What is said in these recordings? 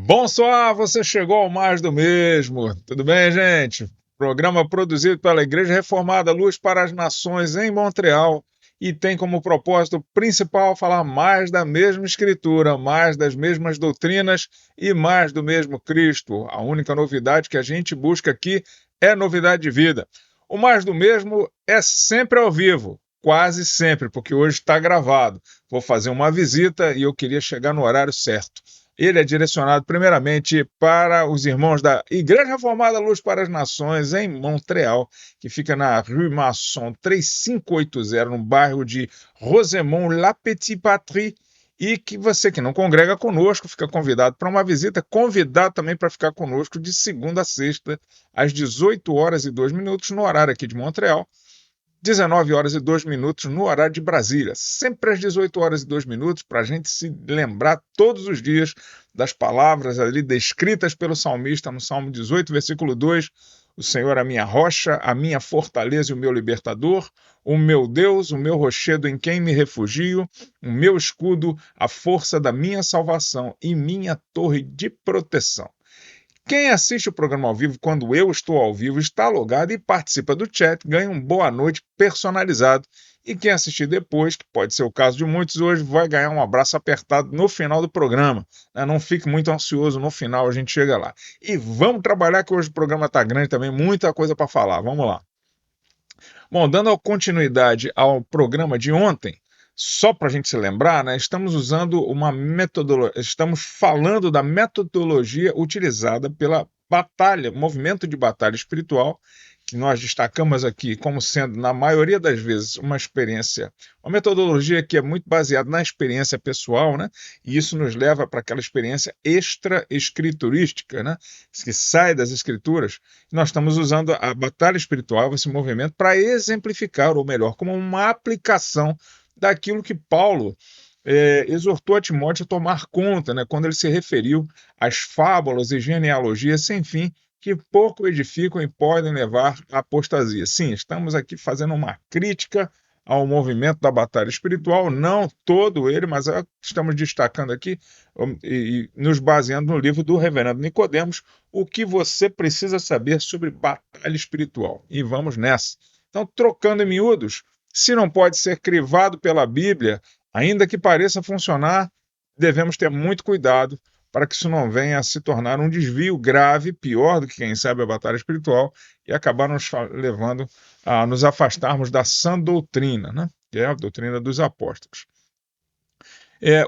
Bonsoir, você chegou ao mais do mesmo. Tudo bem, gente? Programa produzido pela Igreja Reformada Luz para as Nações em Montreal e tem como propósito principal falar mais da mesma Escritura, mais das mesmas doutrinas e mais do mesmo Cristo. A única novidade que a gente busca aqui é novidade de vida. O mais do mesmo é sempre ao vivo. Quase sempre, porque hoje está gravado. Vou fazer uma visita e eu queria chegar no horário certo. Ele é direcionado primeiramente para os irmãos da Igreja Reformada Luz para as Nações, em Montreal, que fica na Rue Masson 3580, no bairro de Rosemont-la-Petite-Patrie, e que você que não congrega conosco fica convidado para uma visita, convidado também para ficar conosco de segunda a sexta, às 18 horas e 2 minutos, no horário aqui de Montreal, 19 horas e 2 minutos no horário de Brasília, sempre às 18 horas e 2 minutos, para a gente se lembrar todos os dias das palavras ali descritas pelo salmista no Salmo 18, versículo 2, o Senhor é a minha rocha, a minha fortaleza e o meu libertador, o meu Deus, o meu rochedo em quem me refugio, o meu escudo, a força da minha salvação e minha torre de proteção. Quem assiste o programa ao vivo quando eu estou ao vivo está logado e participa do chat, ganha um boa noite personalizado. E quem assistir depois, que pode ser o caso de muitos hoje, vai ganhar um abraço apertado no final do programa. Não fique muito ansioso, no final a gente chega lá. E vamos trabalhar que hoje o programa está grande também, muita coisa para falar. Vamos lá. Bom, dando continuidade ao programa de ontem, só para a gente se lembrar, né, estamos usando uma metodologia, estamos falando da metodologia utilizada pela batalha, movimento de batalha espiritual, que nós destacamos aqui como sendo, na maioria das vezes, uma metodologia que é muito baseada na experiência pessoal, né? E isso nos leva para aquela experiência extra-escriturística, né? Que sai das escrituras. Nós estamos usando a batalha espiritual, esse movimento, para exemplificar, ou melhor, como uma aplicação daquilo que Paulo exortou a Timóteo a tomar conta, né, quando ele se referiu às fábulas e genealogias sem fim que pouco edificam e podem levar à apostasia. Sim, estamos aqui fazendo uma crítica ao movimento da batalha espiritual, não todo ele, mas estamos destacando aqui e nos baseando no livro do reverendo Nicodemos, o que você precisa saber sobre batalha espiritual. E vamos nessa. Então, trocando em miúdos, se não pode ser crivado pela Bíblia, ainda que pareça funcionar, devemos ter muito cuidado para que isso não venha a se tornar um desvio grave, pior do que, quem sabe, a batalha espiritual, e acabar nos levando a nos afastarmos da sã doutrina, né? Que é a doutrina dos apóstolos.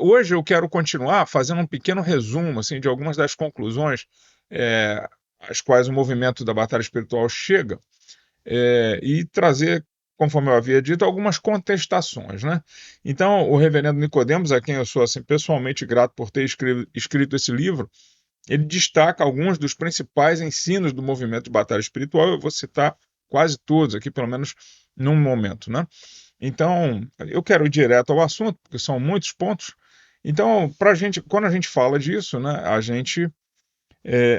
Hoje eu quero continuar fazendo um pequeno resumo assim, de algumas das conclusões às quais o movimento da batalha espiritual chega, e trazer, conforme eu havia dito, algumas contestações, né? Então, o reverendo Nicodemos, a quem eu sou assim, pessoalmente grato por ter escrito esse livro, ele destaca alguns dos principais ensinos do movimento de batalha espiritual. Eu vou citar quase todos aqui, pelo menos num momento, né? Então, eu quero ir direto ao assunto, porque são muitos pontos. Então, quando a gente fala disso, né,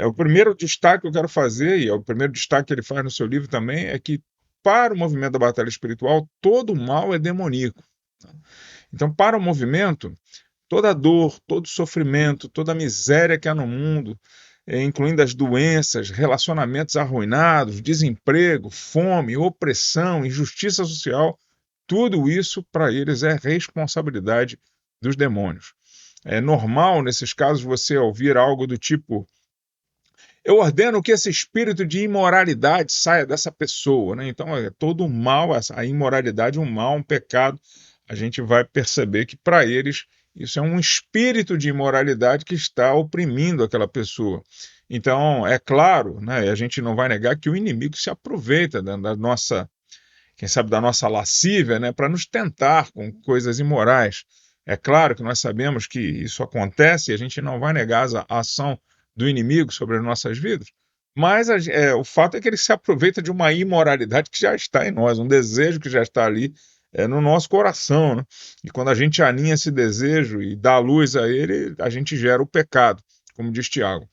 o primeiro destaque que eu quero fazer, e é o primeiro destaque que ele faz no seu livro também, é que para o movimento da batalha espiritual, todo mal é demoníaco. Então, para o movimento, toda dor, todo sofrimento, toda miséria que há no mundo, incluindo as doenças, relacionamentos arruinados, desemprego, fome, opressão, injustiça social, tudo isso para eles é responsabilidade dos demônios. É normal, nesses casos, você ouvir algo do tipo: eu ordeno que esse espírito de imoralidade saia dessa pessoa, né? Então, todo o mal, a imoralidade, um mal, um pecado, a gente vai perceber que para eles isso é um espírito de imoralidade que está oprimindo aquela pessoa. Então, é claro, né, a gente não vai negar que o inimigo se aproveita da nossa, quem sabe, da nossa lascívia, né, para nos tentar com coisas imorais. É claro que nós sabemos que isso acontece e a gente não vai negar a ação do inimigo sobre as nossas vidas, mas o fato é que ele se aproveita de uma imoralidade que já está em nós, um desejo que já está ali no nosso coração, né? E quando a gente aninha esse desejo e dá luz a ele, a gente gera o pecado, como diz Tiago.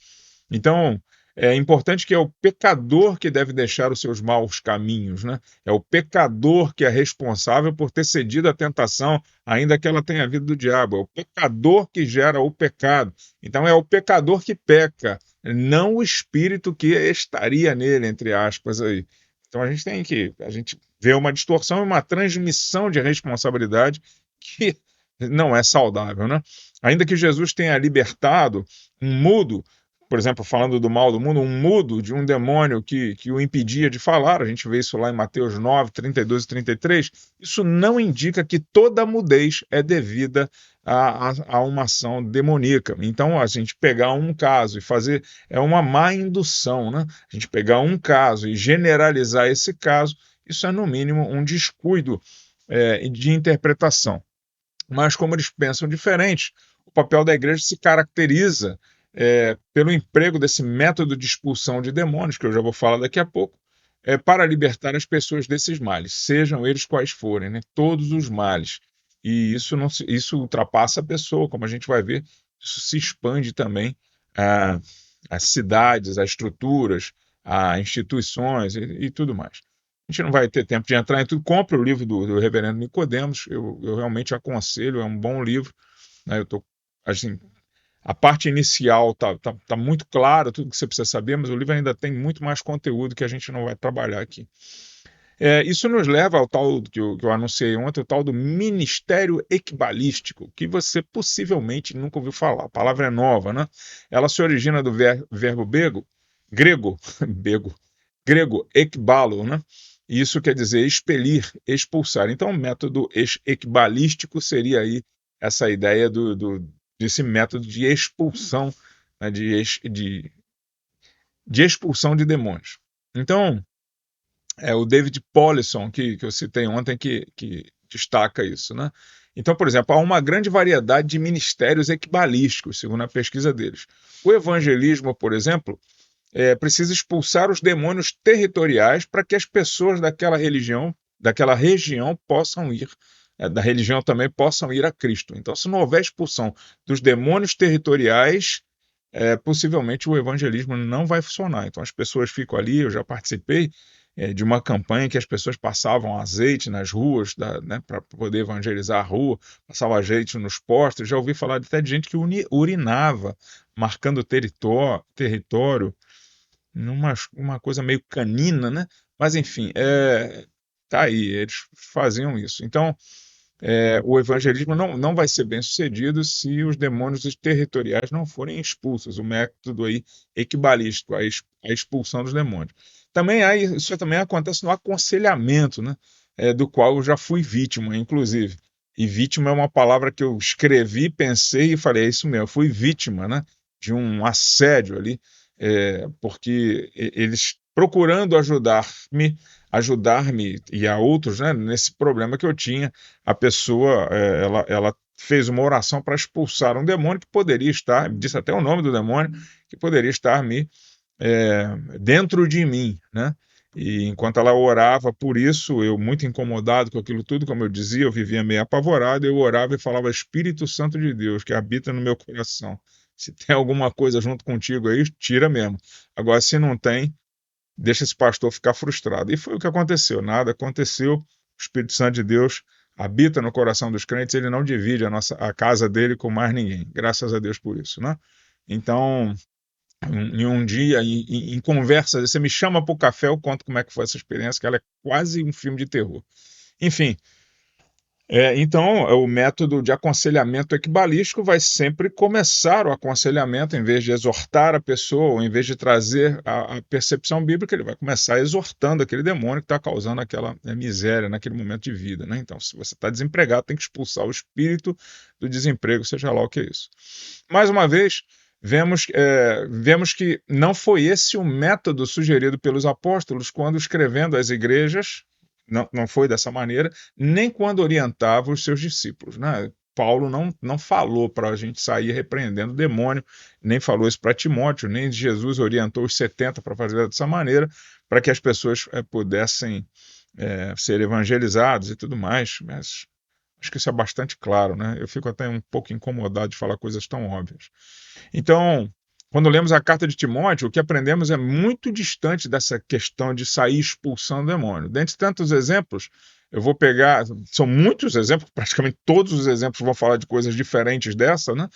Então, É importante que é o pecador que deve deixar os seus maus caminhos, né? É o pecador que é responsável por ter cedido à tentação, ainda que ela tenha vindo do diabo. É o pecador que gera o pecado. Então é o pecador que peca, não o espírito que estaria nele, entre aspas aí. Então a gente vê uma distorção e uma transmissão de responsabilidade que não é saudável, né? Ainda que Jesus tenha libertado um mudo, por exemplo, falando do mal do mundo, um mudo de um demônio que o impedia de falar, a gente vê isso lá em Mateus 9, 32 e 33, isso não indica que toda mudez é devida a uma ação demoníaca. Então, a gente pegar um caso e fazer, é uma má indução, né? A gente pegar um caso e generalizar esse caso, isso é no mínimo um descuido de interpretação. Mas como eles pensam diferente, o papel da igreja se caracteriza pelo emprego desse método de expulsão de demônios, que eu já vou falar daqui a pouco, para libertar as pessoas desses males, sejam eles quais forem, né? Todos os males. E isso, não se, isso ultrapassa a pessoa, como a gente vai ver, isso se expande também às cidades, às estruturas, a instituições e tudo mais. A gente não vai ter tempo de entrar em tudo. Compre o livro do Reverendo Nicodemos, eu realmente aconselho, é um bom livro. Né? Eu tô, assim, a parte inicial tá muito clara, tudo que você precisa saber, mas o livro ainda tem muito mais conteúdo que a gente não vai trabalhar aqui. Isso nos leva ao tal que eu anunciei ontem, o tal do ministério equibalístico, que você possivelmente nunca ouviu falar. A palavra é nova, né? Ela se origina do verbo grego, bego, grego ekbalo, né? E isso quer dizer expelir, expulsar. Então, o método equibalístico seria aí essa ideia desse método de expulsão, né? De expulsão de demônios. Então, é o David Powlison, que eu citei ontem, que destaca isso, né? Então, por exemplo, há uma grande variedade de ministérios equibalísticos, segundo a pesquisa deles. O evangelismo, por exemplo, precisa expulsar os demônios territoriais para que as pessoas daquela região possam ir, da religião também possam ir a Cristo. Então, se não houver expulsão dos demônios territoriais, possivelmente o evangelismo não vai funcionar. Então, as pessoas ficam ali, eu já participei de uma campanha que as pessoas passavam azeite nas ruas, né, para poder evangelizar a rua, passavam azeite nos postos. Já ouvi falar até de gente que urinava, marcando território numa uma coisa meio canina, né? Mas enfim, tá aí, eles faziam isso. Então, o evangelismo não vai ser bem sucedido se os demônios territoriais não forem expulsos. O método aí equibalístico, a expulsão dos demônios. Também isso também acontece no aconselhamento, né? Do qual eu já fui vítima, inclusive. E vítima é uma palavra que eu escrevi, pensei e falei, é isso mesmo, eu fui vítima, né? De um assédio ali, porque eles procurando ajudar-me e a outros, né, nesse problema que eu tinha, a pessoa ela fez uma oração para expulsar um demônio que poderia estar, disse até o nome do demônio, que poderia estar dentro de mim, né? E enquanto ela orava por isso, eu muito incomodado com aquilo tudo, como eu dizia, eu vivia meio apavorado, eu orava e falava, Espírito Santo de Deus, que habita no meu coração. Se tem alguma coisa junto contigo aí, tira mesmo. Agora, se não tem, deixa esse pastor ficar frustrado. E foi o que aconteceu, nada aconteceu. O Espírito Santo de Deus habita no coração dos crentes, ele não divide a casa dele com mais ninguém. Graças a Deus por isso, né? Então, em um dia, em conversa, você me chama para o café, eu conto como é que foi essa experiência, que ela é quase um filme de terror. Enfim, então, o método de aconselhamento equibalístico vai sempre começar o aconselhamento, em vez de exortar a pessoa, ou em vez de trazer a percepção bíblica, ele vai começar exortando aquele demônio que está causando aquela miséria naquele momento de vida. Né? Então, se você está desempregado, tem que expulsar o espírito do desemprego, seja lá o que é isso. Mais uma vez, vemos que não foi esse o método sugerido pelos apóstolos quando escrevendo às igrejas. Não foi dessa maneira, nem quando orientava os seus discípulos. Né? Paulo não falou para a gente sair repreendendo o demônio, nem falou isso para Timóteo, nem Jesus orientou os 70 para fazer dessa maneira, para que as pessoas pudessem ser evangelizados e tudo mais. Mas acho que isso é bastante claro. Né? Eu fico até um pouco incomodado de falar coisas tão óbvias. Então, quando lemos a carta de Timóteo, o que aprendemos é muito distante dessa questão de sair expulsando o demônio. Dentre tantos exemplos, eu vou pegar, são muitos exemplos, praticamente todos os exemplos vão falar de coisas diferentes dessa, né?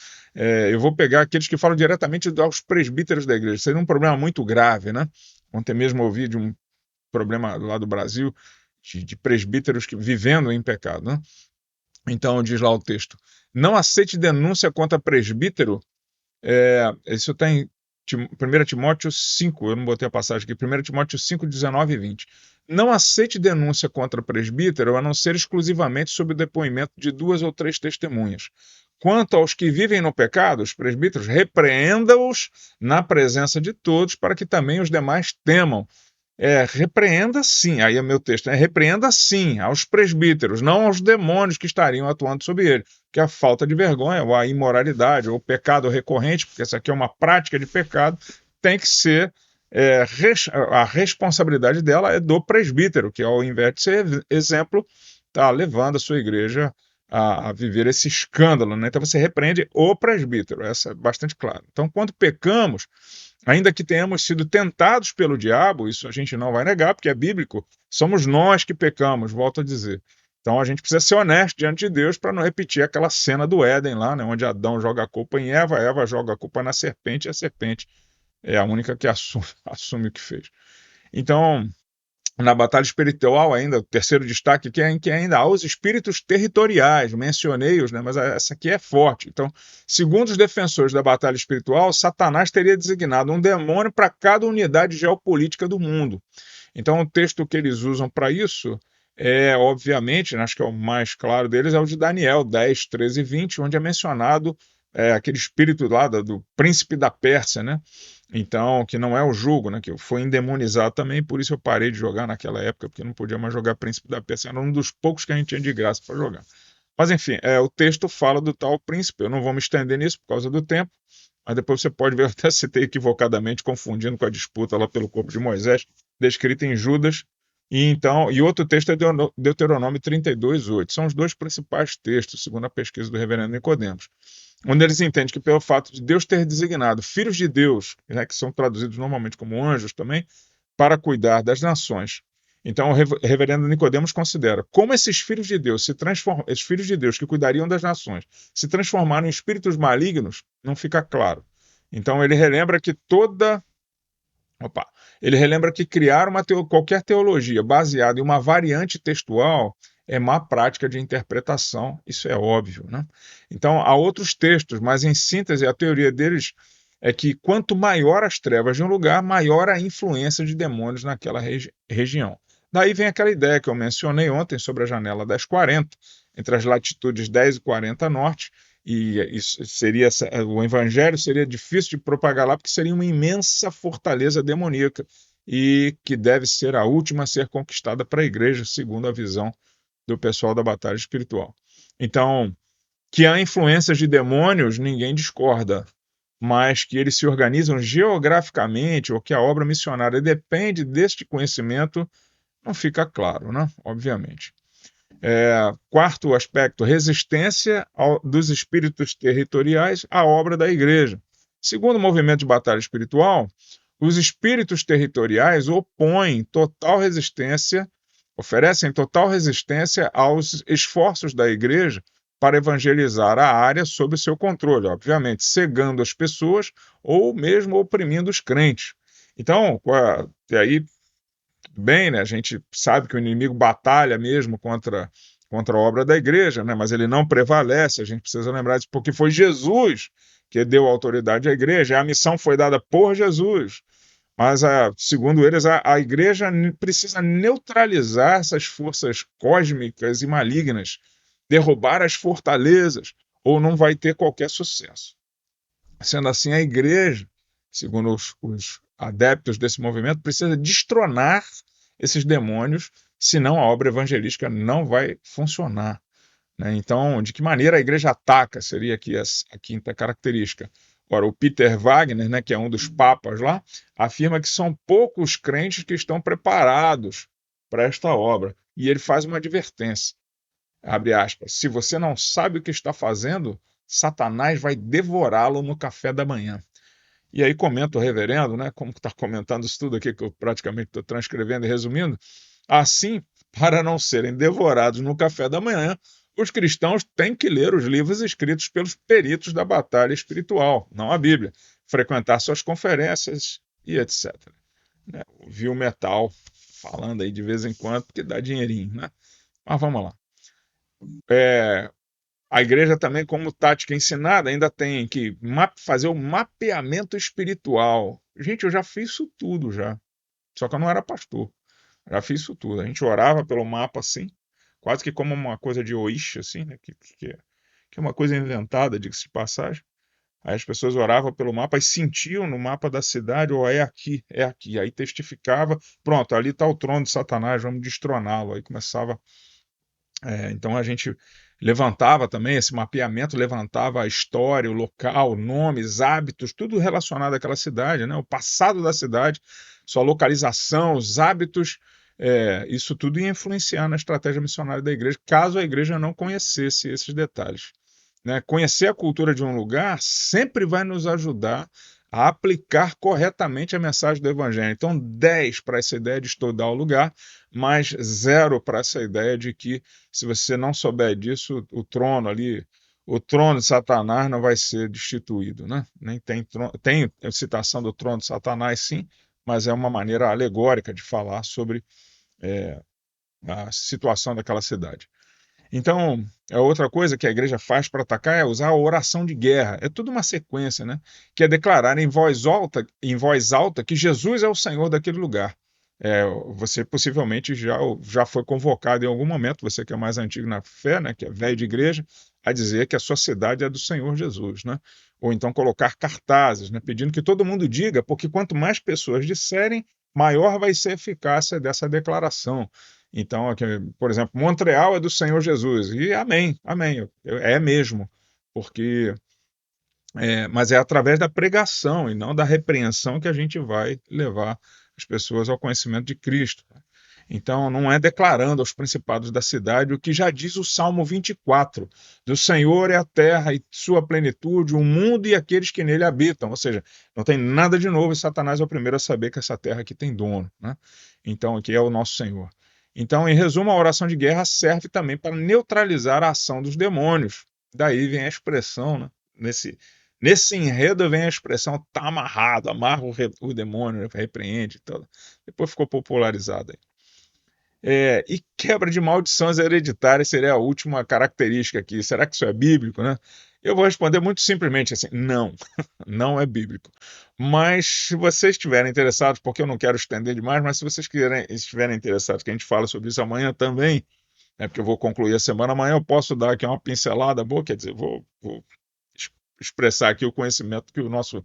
Eu vou pegar aqueles que falam diretamente aos presbíteros da igreja. Seria um problema muito grave, né? Ontem mesmo ouvi de um problema lá do Brasil, de presbíteros vivendo em pecado, né? Então, diz lá o texto: não aceite denúncia contra presbítero. Isso está em 1 Timóteo 5, eu não botei a passagem aqui, 1 Timóteo 5, 19 e 20. Não aceite denúncia contra presbítero, a não ser exclusivamente sob o depoimento de 2 ou 3 testemunhas. Quanto aos que vivem no pecado, os presbíteros, repreenda-os na presença de todos, para que também os demais temam. Repreenda sim, aí é meu texto, repreenda sim aos presbíteros, não aos demônios que estariam atuando sobre ele, que a falta de vergonha, ou a imoralidade, ou o pecado recorrente, porque essa aqui é uma prática de pecado, tem que ser, a responsabilidade dela é do presbítero, que ao invés de ser exemplo, está levando a sua igreja a viver esse escândalo, né? Então você repreende o presbítero, essa é bastante claro. Então quando pecamos, ainda que tenhamos sido tentados pelo diabo, isso a gente não vai negar, porque é bíblico, somos nós que pecamos, volto a dizer. Então a gente precisa ser honesto diante de Deus para não repetir aquela cena do Éden lá, né, onde Adão joga a culpa em Eva, Eva joga a culpa na serpente, e a serpente é a única que assume o que fez. Então, na batalha espiritual ainda, o terceiro destaque que é que ainda há os espíritos territoriais, mencionei-os, né, mas essa aqui é forte. Então, segundo os defensores da batalha espiritual, Satanás teria designado um demônio para cada unidade geopolítica do mundo. Então, o texto que eles usam para isso obviamente, acho que é o mais claro deles, é o de Daniel 10, 13 e 20, onde é mencionado aquele espírito lá do príncipe da Pérsia, né? Então, que não é o jugo, né? Que foi endemonizado também, por isso eu parei de jogar naquela época, porque não podia mais jogar príncipe da Pérsia, era um dos poucos que a gente tinha de graça para jogar. Mas enfim, o texto fala do tal príncipe, eu não vou me estender nisso por causa do tempo, mas depois você pode ver, eu até citei equivocadamente, confundindo com a disputa lá pelo corpo de Moisés, descrita em Judas, e outro texto é Deuteronômio 32, 8. São os dois principais textos, segundo a pesquisa do reverendo Nicodemos, onde eles entendem que pelo fato de Deus ter designado filhos de Deus, né, que são traduzidos normalmente como anjos também, para cuidar das nações. Então o reverendo Nicodemos considera como esses filhos de Deus esses filhos de Deus que cuidariam das nações, se transformaram em espíritos malignos, não fica claro. Então ele relembra que ele relembra que criar qualquer teologia baseada em uma variante textual é má prática de interpretação, isso é óbvio, né? Então, há outros textos, mas em síntese, a teoria deles é que quanto maior as trevas de um lugar, maior a influência de demônios naquela região. Daí vem aquela ideia que eu mencionei ontem sobre a janela 1040, entre as latitudes 10 e 40 norte, e isso seria, o evangelho seria difícil de propagar lá, porque seria uma imensa fortaleza demoníaca e que deve ser a última a ser conquistada para a igreja, segundo a visão do pessoal da batalha espiritual. Então, que há influências de demônios, ninguém discorda, mas que eles se organizam geograficamente ou que a obra missionária depende deste conhecimento, não fica claro, né? Obviamente. Quarto aspecto, resistência dos espíritos territoriais à obra da igreja. Segundo o movimento de batalha espiritual, os espíritos territoriais oferecem total resistência aos esforços da igreja para evangelizar a área sob seu controle, obviamente, cegando as pessoas ou mesmo oprimindo os crentes. Então, aí bem, né? A gente sabe que o inimigo batalha mesmo contra a obra da igreja, né? Mas ele não prevalece, a gente precisa lembrar disso, porque foi Jesus que deu autoridade à igreja, a missão foi dada por Jesus, mas, segundo eles, a igreja precisa neutralizar essas forças cósmicas e malignas, derrubar as fortalezas, ou não vai ter qualquer sucesso. Sendo assim, a igreja, segundo os adeptos desse movimento, precisa destronar esses demônios, senão a obra evangelística não vai funcionar, né? Então, de que maneira a igreja ataca, seria aqui a quinta característica. Ora, o Peter Wagner, né, que é um dos papas lá, afirma que são poucos crentes que estão preparados para esta obra. E ele faz uma advertência, abre aspas, se você não sabe o que está fazendo, Satanás vai devorá-lo no café da manhã. E aí comenta o reverendo, né, como está comentando isso tudo aqui, que eu praticamente estou transcrevendo e resumindo, assim, para não serem devorados no café da manhã, os cristãos têm que ler os livros escritos pelos peritos da batalha espiritual, não a Bíblia, frequentar suas conferências e etc. Né? Ouvir o metal falando aí de vez em quando, porque dá dinheirinho, né? Mas vamos lá. A igreja também, como tática ensinada, ainda tem que fazer o mapeamento espiritual. Gente, eu já fiz isso tudo já. Só que eu não era pastor. Já fiz isso tudo. A gente orava pelo mapa assim, quase que como uma coisa de Oish, assim, né? Que é uma coisa inventada, diga-se de passagem. Aí as pessoas oravam pelo mapa e sentiam no mapa da cidade, ou é aqui, é aqui. Aí testificava, pronto, ali está o trono de Satanás, vamos destroná-lo. Aí começava. Então a gente levantava também, esse mapeamento levantava a história, o local, nomes, hábitos, tudo relacionado àquela cidade, né? O passado da cidade, sua localização, os hábitos, isso tudo ia influenciar na estratégia missionária da igreja, caso a igreja não conhecesse esses detalhes. Né? Conhecer a cultura de um lugar sempre vai nos ajudar a aplicar corretamente a mensagem do Evangelho. Então, 10 para essa ideia de estudar o lugar, mas 0 para essa ideia de que, se você não souber disso, o trono ali, o trono de Satanás não vai ser destituído. Né? Nem tem citação do trono de Satanás, sim, mas é uma maneira alegórica de falar sobre a situação daquela cidade. Então, a outra coisa que a igreja faz para atacar é usar a oração de guerra. É tudo uma sequência, né? Que é declarar em voz alta que Jesus é o Senhor daquele lugar. Você possivelmente já foi convocado em algum momento, você que é mais antigo na fé, né, que é velho de igreja, a dizer que a sua cidade é do Senhor Jesus, né? Ou então colocar cartazes, né, pedindo que todo mundo diga, porque quanto mais pessoas disserem, maior vai ser a eficácia dessa declaração. Então, aqui, por exemplo, Montreal é do Senhor Jesus. E amém, amém. É mesmo. Porque, mas é através da pregação e não da repreensão que a gente vai levar as pessoas ao conhecimento de Cristo. Então, não é declarando aos principados da cidade o que já diz o Salmo 24: do Senhor é a terra e sua plenitude, o mundo e aqueles que nele habitam. Ou seja, não tem nada de novo e Satanás é o primeiro a saber que essa terra aqui tem dono. Né? Então, aqui é o nosso Senhor. Então, em resumo, a oração de guerra serve também para neutralizar a ação dos demônios. Daí vem a expressão, né? Nesse enredo vem a expressão tá amarrado, amarra o demônio, repreende e tal. Depois ficou popularizada. E quebra de maldições hereditárias seria a última característica aqui. Será que isso é bíblico, né? Eu vou responder muito simplesmente assim: não, não é bíblico. Mas se vocês estiverem interessados, porque eu não quero estender demais, mas se vocês estiverem interessados, que a gente fala sobre isso amanhã também, porque eu vou concluir a semana, amanhã eu posso dar aqui uma pincelada boa, quer dizer, vou expressar aqui o conhecimento que o nosso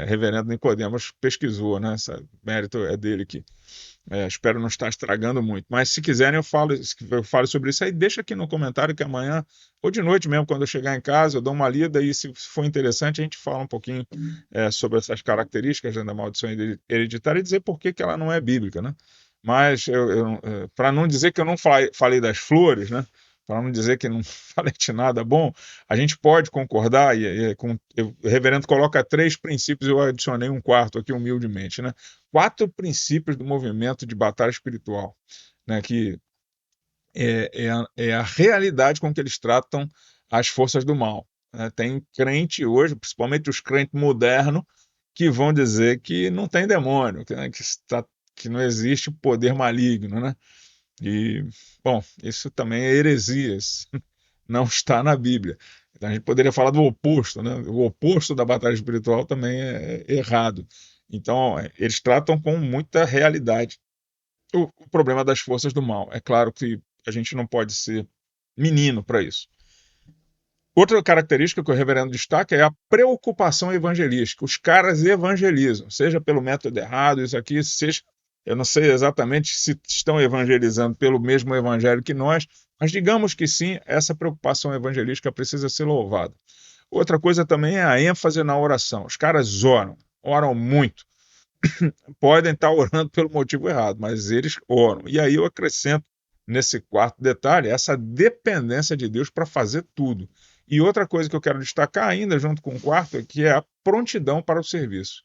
reverendo Nicodemos pesquisou, né? Esse mérito é dele aqui. Espero não estar estragando muito. Mas se quiserem, eu falo sobre isso aí. Deixa aqui no comentário que amanhã, ou de noite mesmo, quando eu chegar em casa, eu dou uma lida e, se for interessante, a gente fala um pouquinho sobre essas características da maldição hereditária e dizer por que ela não é bíblica, né? Mas, para não dizer que eu não falei das flores, né? Para não dizer que não falei de nada bom, a gente pode concordar, o reverendo coloca 3 princípios, eu adicionei um quarto aqui humildemente, né? 4 princípios do movimento de batalha espiritual, né? Que é a realidade com que eles tratam as forças do mal. Né? Tem crente hoje, principalmente os crentes modernos, que vão dizer que não tem demônio, que não existe poder maligno, né? E, bom, isso também é heresia, isso não está na Bíblia. Então a gente poderia falar do oposto, né? O oposto da batalha espiritual também é errado. Então, eles tratam com muita realidade o problema das forças do mal. É claro que a gente não pode ser menino para isso. Outra característica que o reverendo destaca é a preocupação evangelística. Os caras evangelizam, seja pelo método errado, isso aqui, seja. Eu não sei exatamente se estão evangelizando pelo mesmo evangelho que nós, mas digamos que sim, essa preocupação evangelística precisa ser louvada. Outra coisa também é a ênfase na oração. Os caras oram muito. Podem estar orando pelo motivo errado, mas eles oram. E aí eu acrescento nesse quarto detalhe essa dependência de Deus para fazer tudo. E outra coisa que eu quero destacar ainda, junto com o quarto, é que é a prontidão para o serviço.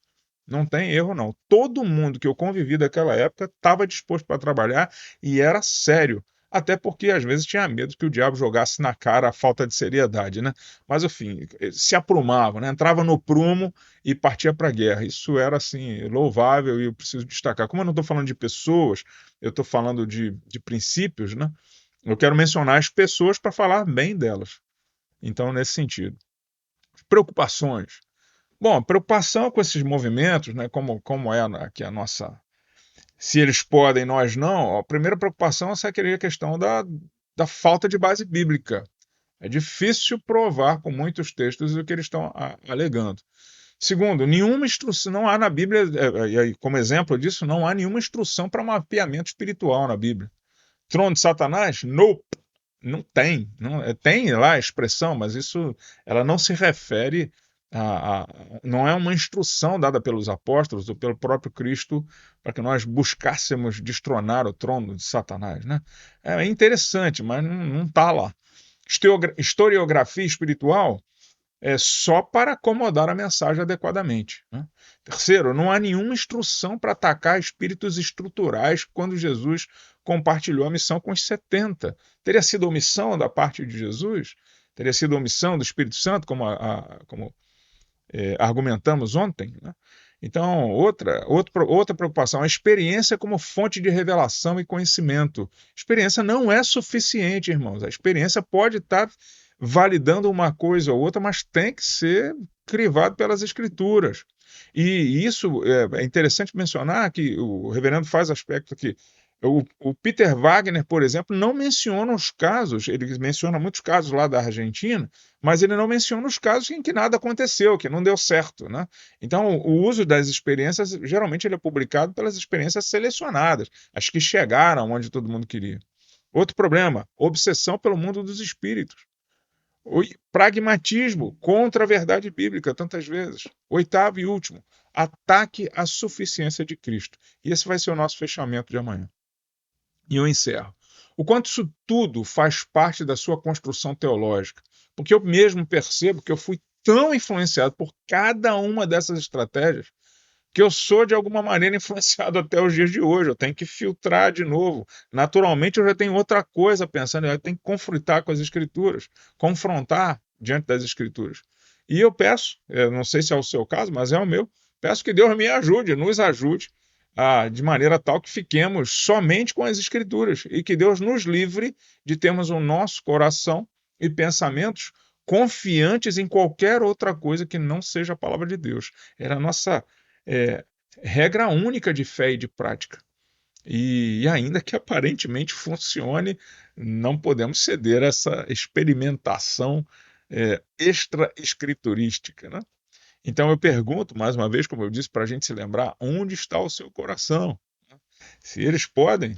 Não tem erro, não. Todo mundo que eu convivi daquela época estava disposto para trabalhar e era sério. Até porque às vezes tinha medo que o diabo jogasse na cara a falta de seriedade, né? Mas, enfim, se aprumava, né? Entrava no prumo e partia para a guerra. Isso era, assim, louvável e eu preciso destacar. Como eu não estou falando de pessoas, eu estou falando de princípios, né? Eu quero mencionar as pessoas para falar bem delas. Então, nesse sentido. Preocupações. Bom, preocupação com esses movimentos, né? Como é aqui a nossa. Se eles podem, nós não. A primeira preocupação é aquela questão da falta de base bíblica. É difícil provar com muitos textos o que eles estão alegando. Segundo, nenhuma instrução, não há na Bíblia, como exemplo disso, não há nenhuma instrução para mapeamento espiritual na Bíblia. Trono de Satanás? Nope. Não tem. Não, tem lá a expressão, mas isso ela não se refere não é uma instrução dada pelos apóstolos ou pelo próprio Cristo para que nós buscássemos destronar o trono de Satanás. Né? É interessante, mas não está lá. Historiografia espiritual é só para acomodar a mensagem adequadamente. Né? Terceiro, não há nenhuma instrução para atacar espíritos estruturais quando Jesus compartilhou a missão com os 70. Teria sido omissão da parte de Jesus? Teria sido omissão do Espírito Santo, como argumentamos ontem? Né? Então, outra preocupação, a experiência como fonte de revelação e conhecimento. Experiência não é suficiente, irmãos. A experiência pode estar validando uma coisa ou outra, mas tem que ser crivado pelas Escrituras. E isso é interessante mencionar que o reverendo faz aspecto aqui. O Peter Wagner, por exemplo, não menciona os casos, ele menciona muitos casos lá da Argentina, mas ele não menciona os casos em que nada aconteceu, que não deu certo. Né? Então, o uso das experiências, geralmente ele é publicado pelas experiências selecionadas, as que chegaram onde todo mundo queria. Outro problema, obsessão pelo mundo dos espíritos. O pragmatismo contra a verdade bíblica, tantas vezes. Oitavo e último, ataque à suficiência de Cristo. E esse vai ser o nosso fechamento de amanhã. E eu encerro. O quanto isso tudo faz parte da sua construção teológica. Porque eu mesmo percebo que eu fui tão influenciado por cada uma dessas estratégias que eu sou, de alguma maneira, influenciado até os dias de hoje. Eu tenho que filtrar de novo. Naturalmente, eu já tenho outra coisa pensando. Eu tenho que confrontar com as Escrituras, confrontar diante das Escrituras. E eu peço, eu não sei se é o seu caso, mas é o meu, peço que Deus me ajude, nos ajude, de maneira tal que fiquemos somente com as Escrituras e que Deus nos livre de termos o nosso coração e pensamentos confiantes em qualquer outra coisa que não seja a palavra de Deus. Era a nossa regra única de fé e de prática. E ainda que aparentemente funcione, não podemos ceder a essa experimentação extra-escriturística. Né? Então eu pergunto, mais uma vez, como eu disse, para a gente se lembrar, onde está o seu coração? Se eles podem,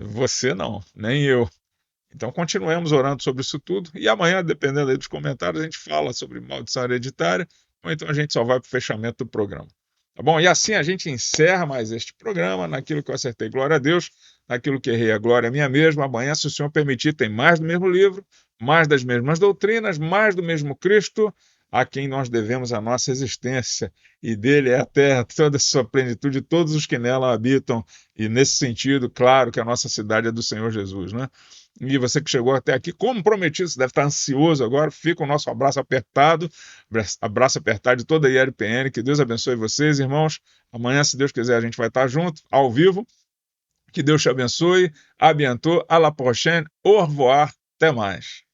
você não, nem eu. Então continuemos orando sobre isso tudo, e amanhã, dependendo aí dos comentários, a gente fala sobre maldição hereditária, ou então a gente só vai para o fechamento do programa. Tá bom? E assim a gente encerra mais este programa, naquilo que eu acertei, glória a Deus, naquilo que errei, a glória é minha mesma. Amanhã, se o Senhor permitir, tem mais do mesmo livro, mais das mesmas doutrinas, mais do mesmo Cristo, a quem nós devemos a nossa existência, e dele é a terra, toda a sua plenitude, todos os que nela habitam, e nesse sentido, claro que a nossa cidade é do Senhor Jesus, né? E você que chegou até aqui, como prometido, você deve estar ansioso agora, fica o nosso abraço apertado de toda a ILPN, que Deus abençoe vocês, irmãos. Amanhã, se Deus quiser, a gente vai estar junto, ao vivo. Que Deus te abençoe, à bientôt, à la prochaine, au revoir, até mais.